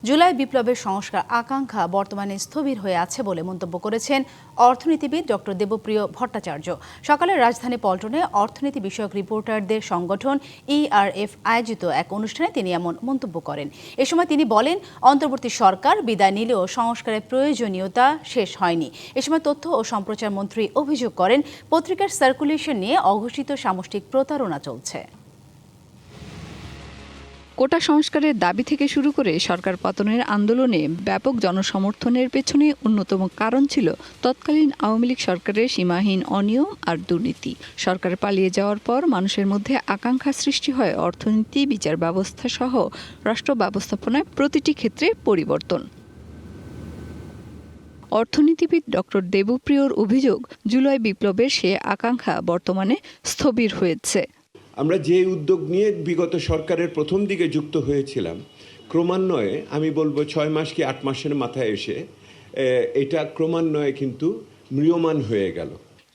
জুলাই বিপ্লবের সংস্কার আকাঙ্ক্ষা বর্তমানে স্থবির হয়ে আছে বলে মন্তব্য করেছেন অর্থনীতিবিদ ডক্টর দেবপ্রিয় ভট্টাচার্য। সকালে রাজধানী পল্টনে অর্থনীতি বিষয়ক রিপোর্টারদের সংগঠন ইআরএফ আয়োজিত এক অনুষ্ঠানে তিনি এমন মন্তব্য করেন। এ সময় তিনি বলেন, অন্তর্বর্তী সরকার বিদায় নিলেও সংস্কারের প্রয়োজনীয়তা শেষ হয়নি। এ সময় তথ্য ও সম্প্রচার মন্ত্রী অভিযোগ করেন, পত্রিকার সার্কুলেশন নিয়ে অঘোষিত সামষ্টিক প্রতারণা চলছে। কোটা সংস্কারের দাবি থেকে শুরু করে সরকার পতনের আন্দোলনে ব্যাপক জনসমর্থনের পেছনে অন্যতম কারণ ছিল তৎকালীন আওয়ামী লীগ সরকারের সীমাহীন অনিয়ম আর দুর্নীতি। সরকার পালিয়ে যাওয়ার পর মানুষের মধ্যে আকাঙ্ক্ষা সৃষ্টি হয় অর্থনীতি, বিচার ব্যবস্থা সহ রাষ্ট্র ব্যবস্থাপনায় প্রতিটি ক্ষেত্রে পরিবর্তন। অর্থনীতিবিদ ডক্টর দেবপ্রিয়র অভিযোগ, জুলাই বিপ্লবের সে আকাঙ্ক্ষা বর্তমানে স্থবির হয়েছে। আমরা যে উদ্যোগ নিয়ে বিগত সরকারের প্রথম দিকে যুক্ত হয়েছিলাম, ক্রমান্বয়ে আমি বলবো 6 মাস কি 8 মাসের মাথায় এসে এটা ক্রমান্বয়ে কিন্তু ম্রিয়মাণ হয়ে গেল।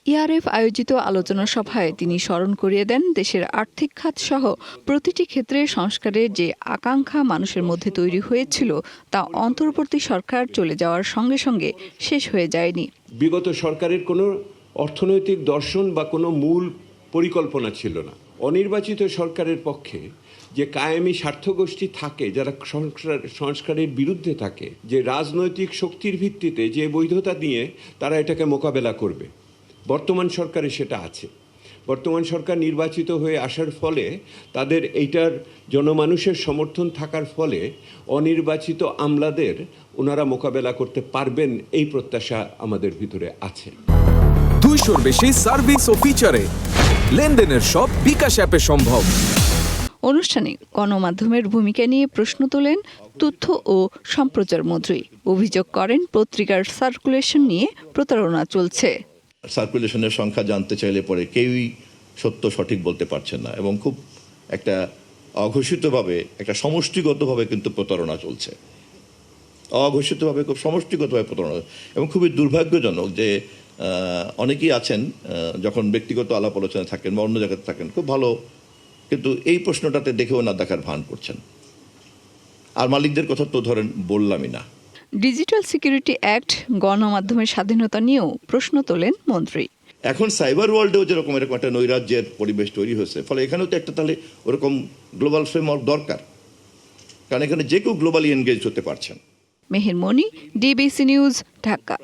ইআরএফ আয়োজিত আলোচনা সভায় তিনি স্মরণ করিয়ে দেন, দেশের আর্থিক খাত সহ প্রতিটি ক্ষেত্রে সংস্কারের যে আকাঙ্ক্ষা মানুষের মধ্যে তৈরি হয়েছিল তা অন্তর্বর্তী সরকার চলে যাওয়ার সঙ্গে সঙ্গে শেষ হয়ে যায়নি। বিগত সরকারের কোনো অর্থনৈতিক দর্শন বা কোনো মূল পরিকল্পনা ছিল না। অনির্বাচিত সরকারের পক্ষে যে কায়েমি স্বার্থগোষ্ঠী থাকে, যারা সংস্কারের বিরুদ্ধে থাকে, যে রাজনৈতিক শক্তির ভিত্তিতে যে বৈধতা নিয়ে তারা এটাকে মোকাবেলা করবে, বর্তমান সরকারে সেটা আছে। বর্তমান সরকার নির্বাচিত হয়ে আসার ফলে তাদের এইটার জনমানুষের সমর্থন থাকার ফলে অনির্বাচিত আমলাদের ওনারা মোকাবেলা করতে পারবেন, এই প্রত্যাশা আমাদের ভিতরে আছে। 200-র বেশি সার্ভিস ও ফিচারে লেনদেনের সব বিকাশ অ্যাপে সম্ভব। অনুষ্ঠানে গণমাধ্যমের ভূমিকা নিয়ে প্রশ্ন তোলেন তথ্য ও সম্প্রচার মন্ত্রী। অভিযোগ করেন, পত্রিকার সার্কুলেশন নিয়ে প্রতারণা চলছে। সার্কুলেশনের সংখ্যা জানতে চাইলে পরে কেউই সত্য সঠিক বলতে পারছেন না, এবং খুব একটা অঘোষিতভাবে, একটা সমষ্টিগতভাবে কিন্তু প্রতারণা চলছে। অঘোষিতভাবে খুব সমষ্টিগতভাবে প্রতারণা, এবং খুবই দুর্ভাগ্যজনক যে অনেকেই আছেন যখন ব্যক্তিগত আলাপ আলোচনায় থাকেন বা অন্য জায়গাতে থাকেন খুব ভালো, কিন্তু এই প্রশ্নটাতে দেখেও না দেখার ভান করছেন। আর মালিকদের কথা তো ধরেন বললামই না। ডিজিটাল সিকিউরিটি অ্যাক্ট, গণমাধ্যমের স্বাধীনতা নিয়েও প্রশ্ন তোলেন মন্ত্রী। এখন সাইবার ওয়ার্ল্ডেও যেরকম এরকম একটা নৈরাজ্যের পরিবেশ তৈরি হয়েছে, ফলে এখানেও তো একটা তাহলে ওরকম গ্লোবাল ফ্রেমওয়ার্ক দরকার, কারণ এখানে যে কেউ গ্লোবালি এনগেজ হতে পারছেন। মেহের মনি, ডিবিসি নিউজ, ঢাকা।